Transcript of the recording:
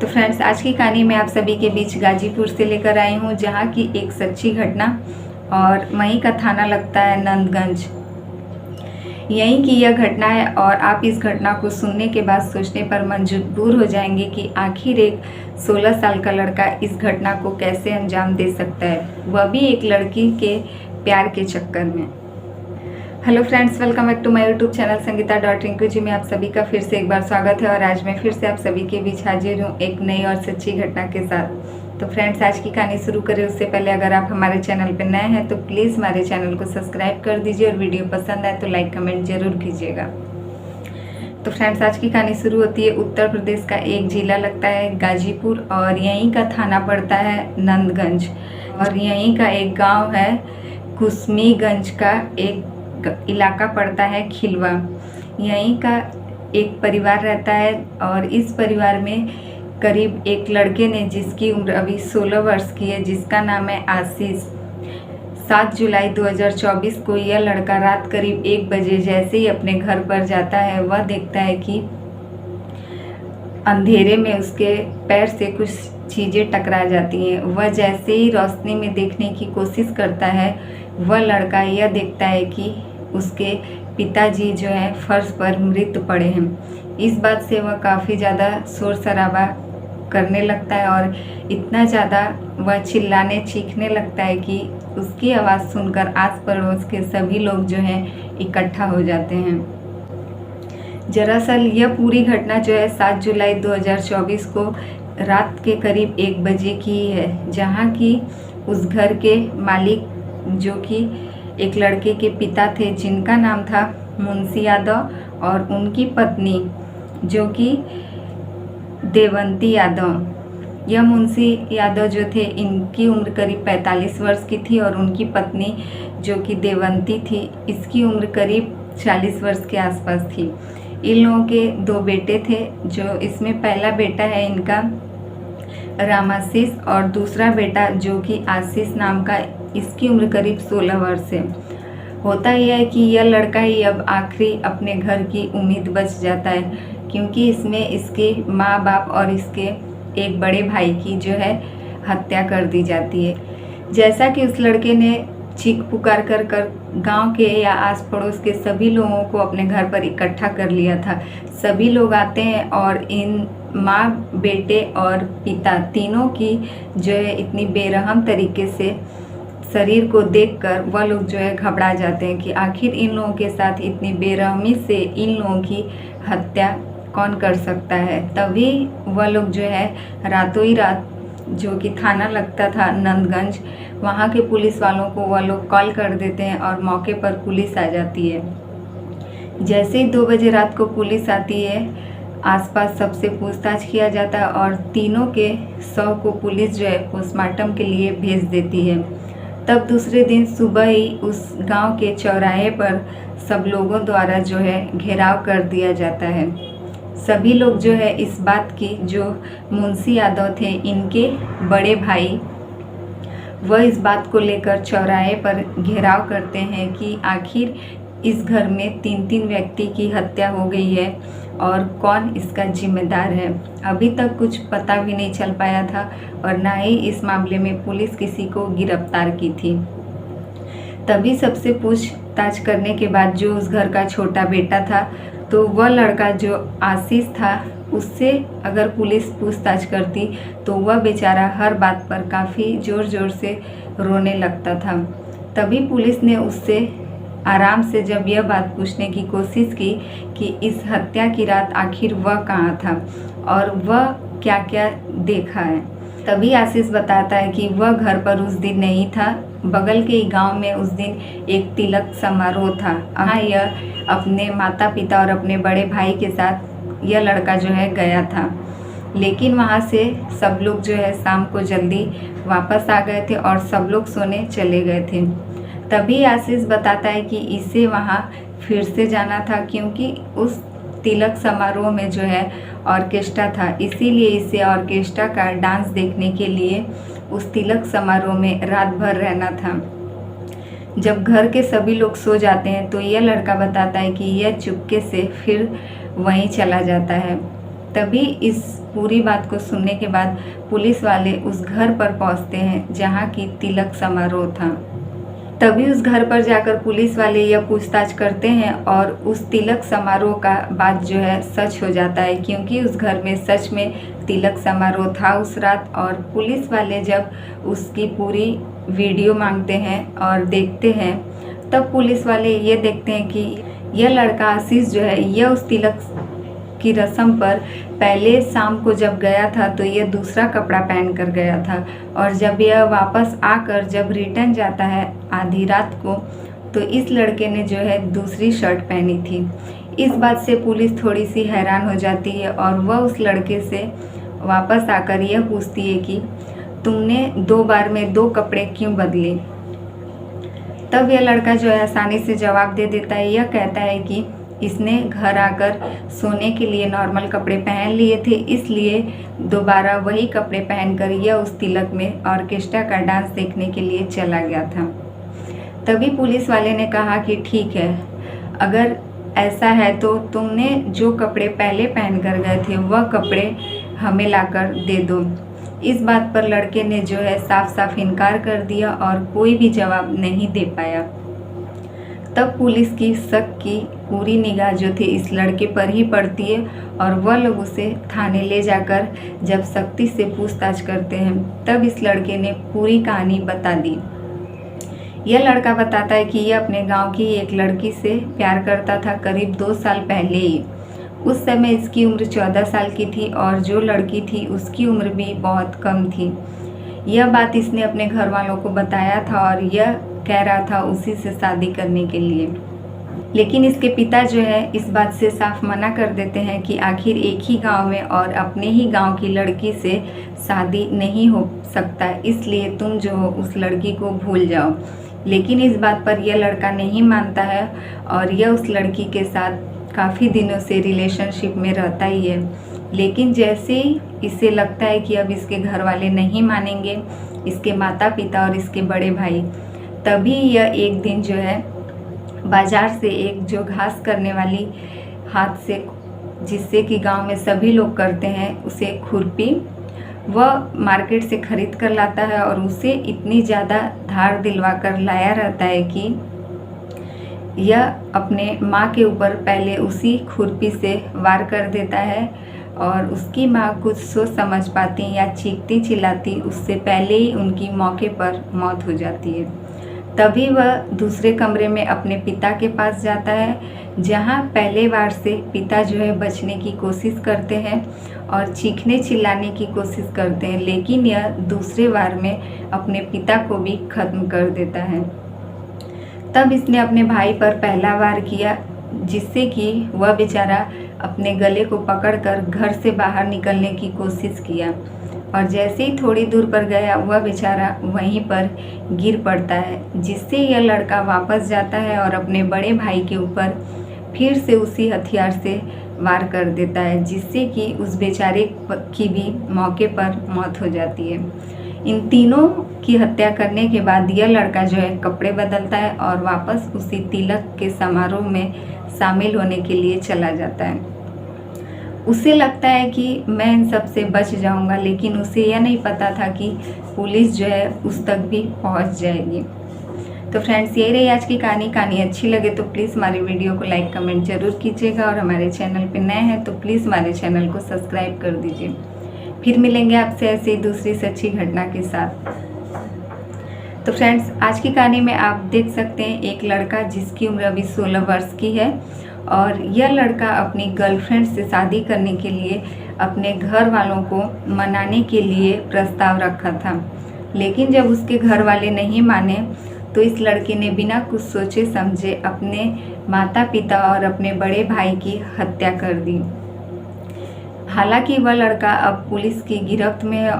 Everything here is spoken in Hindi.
तो फ्रेंड्स, आज की कहानी मैं आप सभी के बीच गाजीपुर से लेकर आई हूँ, जहाँ की एक सच्ची घटना और वहीं का थाना लगता है नंदगंज। यहीं की यह घटना है और आप इस घटना को सुनने के बाद सोचने पर मजबूर हो जाएंगे कि आखिर एक 16 साल का लड़का इस घटना को कैसे अंजाम दे सकता है, वह भी एक लड़की के प्यार के चक्कर में। Hello friends, welcome back to my YouTube channel संगीता.रिंकू जी में आप सभी का फिर से एक बार स्वागत है। और आज मैं फिर से आप सभी के बीच हाजिर हूँ एक नई और सच्ची घटना के साथ। तो फ्रेंड्स, आज की कहानी शुरू करें उससे पहले अगर आप हमारे चैनल पर नए हैं तो प्लीज़ हमारे चैनल को सब्सक्राइब कर दीजिए और वीडियो पसंद आए तो लाइक कमेंट जरूर कीजिएगा। तो फ्रेंड्स, आज की कहानी शुरू होती है उत्तर प्रदेश का एक जिला लगता है गाजीपुर और यहीं का थाना पड़ता है नंदगंज और यहीं का एक गाँव है कुसमीगंज का एक इलाका पड़ता है खिलवा। यहीं का एक परिवार रहता है और इस परिवार में करीब एक लड़के ने जिसकी उम्र अभी 16 वर्ष की है, जिसका नाम है आशीष। 7 जुलाई 2024 को यह लड़का रात करीब 1 बजे जैसे ही अपने घर पर जाता है, वह देखता है कि अंधेरे में उसके पैर से कुछ चीज़ें टकरा जाती हैं। वह जैसे ही रोशनी में देखने की कोशिश करता है, वह लड़का यह देखता है कि उसके पिताजी जो है फर्श पर मृत पड़े हैं। इस बात से वह काफ़ी ज़्यादा शोर शराबा करने लगता है और इतना ज़्यादा वह चिल्लाने चीखने लगता है कि उसकी आवाज़ सुनकर आस पड़ोस के सभी लोग जो हैं इकट्ठा हो जाते हैं। दरअसल यह पूरी घटना जो है 7 जुलाई 2024 को रात के करीब 1 बजे की है, जहाँ की उस घर के मालिक जो कि एक लड़के के पिता थे, जिनका नाम था मुंशी यादव, और उनकी पत्नी जो कि देवंती यादव। यह मुंशी यादव जो थे, इनकी उम्र करीब 45 वर्ष की थी और उनकी पत्नी जो कि देवंती थी, इसकी उम्र करीब 40 वर्ष के आसपास थी। इन लोगों के 2 बेटे थे, जो इसमें पहला बेटा है इनका रामाशीष और दूसरा बेटा जो कि आशीष नाम का, इसकी उम्र करीब 16 वर्ष है। होता यह है कि यह लड़का ही अब आखिरी अपने घर की उम्मीद बच जाता है, क्योंकि इसमें इसके माँ बाप और इसके एक बड़े भाई की जो है हत्या कर दी जाती है। जैसा कि उस लड़के ने चीख पुकार कर गांव के या आस पड़ोस के सभी लोगों को अपने घर पर इकट्ठा कर लिया था। सभी लोग आते हैं और इन माँ, बेटे और पिता तीनों की जो है इतनी बेरहम तरीके से शरीर को देखकर वह लोग जो है घबरा जाते हैं कि आखिर इन लोगों के साथ इतनी बेरहमी से इन लोगों की हत्या कौन कर सकता है। तभी वह लोग जो है रातों ही रात, जो कि थाना लगता था नंदगंज, वहाँ के पुलिस वालों को वह लोग कॉल कर देते हैं और मौके पर पुलिस आ जाती है। जैसे ही 2 बजे रात को पुलिस आती है, आसपास सबसे पूछताछ किया जाता है और तीनों के शव को पुलिस जो है पोस्टमार्टम के लिए भेज देती है। तब दूसरे दिन सुबह ही उस गांव के चौराहे पर सब लोगों द्वारा जो है घेराव कर दिया जाता है। सभी लोग जो है इस बात की, जो मुंशी यादव थे इनके बड़े भाई, वह इस बात को लेकर चौराहे पर घेराव करते हैं कि आखिर इस घर में 3 व्यक्ति की हत्या हो गई है और कौन इसका जिम्मेदार है। अभी तक कुछ पता भी नहीं चल पाया था और ना ही इस मामले में पुलिस किसी को गिरफ्तार की थी। तभी सबसे पूछताछ करने के बाद जो उस घर का छोटा बेटा था, तो वह लड़का जो आशीष था, उससे अगर पुलिस पूछताछ करती तो वह बेचारा हर बात पर काफ़ी ज़ोर ज़ोर से रोने लगता था। तभी पुलिस ने उससे आराम से जब यह बात पूछने की कोशिश की कि इस हत्या की रात आखिर वह कहाँ था और वह क्या क्या देखा है, तभी आशीष बताता है कि वह घर पर उस दिन नहीं था। बगल के गांव में उस दिन एक तिलक समारोह था। वहाँ यह अपने माता पिता और अपने बड़े भाई के साथ यह लड़का जो है गया था, लेकिन वहाँ से सब लोग जो है शाम को जल्दी वापस आ गए थे और सब लोग सोने चले गए थे। तभी आशीष बताता है कि इसे वहाँ फिर से जाना था, क्योंकि उस तिलक समारोह में जो है ऑर्केस्ट्रा था, इसीलिए इसे ऑर्केस्ट्रा का डांस देखने के लिए उस तिलक समारोह में रात भर रहना था। जब घर के सभी लोग सो जाते हैं तो यह लड़का बताता है कि यह चुपके से फिर वहीं चला जाता है तभी इस पूरी बात को सुनने के बाद पुलिस वाले उस घर पर पहुंचते हैं जहां की तिलक समारोह था। तभी उस घर पर जाकर पुलिस वाले यह पूछताछ करते हैं और उस तिलक समारोह का बात जो है सच हो जाता है, क्योंकि उस घर में सच में तिलक समारोह था उस रात। और पुलिस वाले जब उसकी पूरी वीडियो मांगते हैं और देखते हैं, तब पुलिस वाले ये देखते हैं कि यह लड़का आशीष जो है यह उस तिलक की रस्म पर पहले शाम को जब गया था तो यह दूसरा कपड़ा पहन कर गया था, और जब यह वापस आकर जब रिटर्न जाता है आधी रात को तो इस लड़के ने जो है दूसरी शर्ट पहनी थी। इस बात से पुलिस थोड़ी सी हैरान हो जाती है और वह उस लड़के से वापस आकर यह पूछती है कि तुमने 2 बार में 2 कपड़े क्यों बदले। तब यह लड़का जो है आसानी से जवाब दे देता है। यह कहता है कि इसने घर आकर सोने के लिए नॉर्मल कपड़े पहन लिए थे, इसलिए दोबारा वही कपड़े पहनकर यह उस तिलक में ऑर्केस्ट्रा का डांस देखने के लिए चला गया था। तभी पुलिस वाले ने कहा कि ठीक है, अगर ऐसा है तो तुमने जो कपड़े पहले पहन कर गए थे वह कपड़े हमें लाकर दे दो। इस बात पर लड़के ने जो है साफ साफ इनकार कर दिया और कोई भी जवाब नहीं दे पाया। तब पुलिस की शक की पूरी निगाह जो थी इस लड़के पर ही पड़ती है और वह लोग उसे थाने ले जाकर जब सख्ती से पूछताछ करते हैं, तब इस लड़के ने पूरी कहानी बता दी। यह लड़का बताता है कि यह अपने गांव की एक लड़की से प्यार करता था करीब 2 साल पहले ही। उस समय इसकी उम्र 14 साल की थी और जो लड़की थी उसकी उम्र भी बहुत कम थी। यह बात इसने अपने घर वालों को बताया था और यह कह रहा था उसी से शादी करने के लिए, लेकिन इसके पिता जो है इस बात से साफ मना कर देते हैं कि आखिर एक ही गांव में और अपने ही गांव की लड़की से शादी नहीं हो सकता, इसलिए तुम जो हो उस लड़की को भूल जाओ। लेकिन इस बात पर यह लड़का नहीं मानता है और यह उस लड़की के साथ काफ़ी दिनों से रिलेशनशिप में रहता ही है। लेकिन जैसे ही इसे लगता है कि अब इसके घर वाले नहीं मानेंगे, इसके माता पिता और इसके बड़े भाई, तभी यह एक दिन जो है बाजार से एक जो घास करने वाली हाथ से, जिससे कि गांव में सभी लोग करते हैं, उसे खुरपी वह मार्केट से खरीद कर लाता है और उसे इतनी ज़्यादा धार दिलवा कर लाया रहता है कि यह अपने माँ के ऊपर पहले उसी खुरपी से वार कर देता है और उसकी माँ कुछ सोच समझ पाती या चीखती चिल्लाती उससे पहले ही उनकी मौके पर मौत हो जाती है। तभी वह दूसरे कमरे में अपने पिता के पास जाता है, जहाँ पहले बार से पिता जो है बचने की कोशिश करते हैं और चीखने चिल्लाने की कोशिश करते हैं, लेकिन यह दूसरे बार में अपने पिता को भी ख़त्म कर देता है। तब इसने अपने भाई पर पहला वार किया, जिससे कि वह बेचारा अपने गले को पकड़कर घर से बाहर निकलने की कोशिश किया और जैसे ही थोड़ी दूर पर गया वह बेचारा वहीं पर गिर पड़ता है, जिससे यह लड़का वापस जाता है और अपने बड़े भाई के ऊपर फिर से उसी हथियार से वार कर देता है, जिससे कि उस बेचारे की भी मौके पर मौत हो जाती है। इन तीनों की हत्या करने के बाद यह लड़का जो है कपड़े बदलता है और वापस उसी तिलक के समारोह में शामिल होने के लिए चला जाता है। उसे लगता है कि मैं इन सब से बच जाऊंगा, लेकिन उसे यह नहीं पता था कि पुलिस जो है उस तक भी पहुंच जाएगी। तो फ्रेंड्स, यही रही आज की कहानी अच्छी लगे तो प्लीज़ हमारी वीडियो को लाइक कमेंट जरूर कीजिएगा और हमारे चैनल पर नए हैं तो प्लीज़ हमारे चैनल को सब्सक्राइब कर दीजिए। फिर मिलेंगे आपसे ऐसी दूसरी सच्ची घटना के साथ। तो फ्रेंड्स, आज की कहानी में आप देख सकते हैं एक लड़का जिसकी उम्र अभी 16 वर्ष की है और यह लड़का अपनी गर्लफ्रेंड से शादी करने के लिए अपने घर वालों को मनाने के लिए प्रस्ताव रखा था, लेकिन जब उसके घर वाले नहीं माने तो इस लड़के ने बिना कुछ सोचे समझे अपने माता पिता और अपने बड़े भाई की हत्या कर दी। हालांकि वह लड़का अब पुलिस की गिरफ्त में है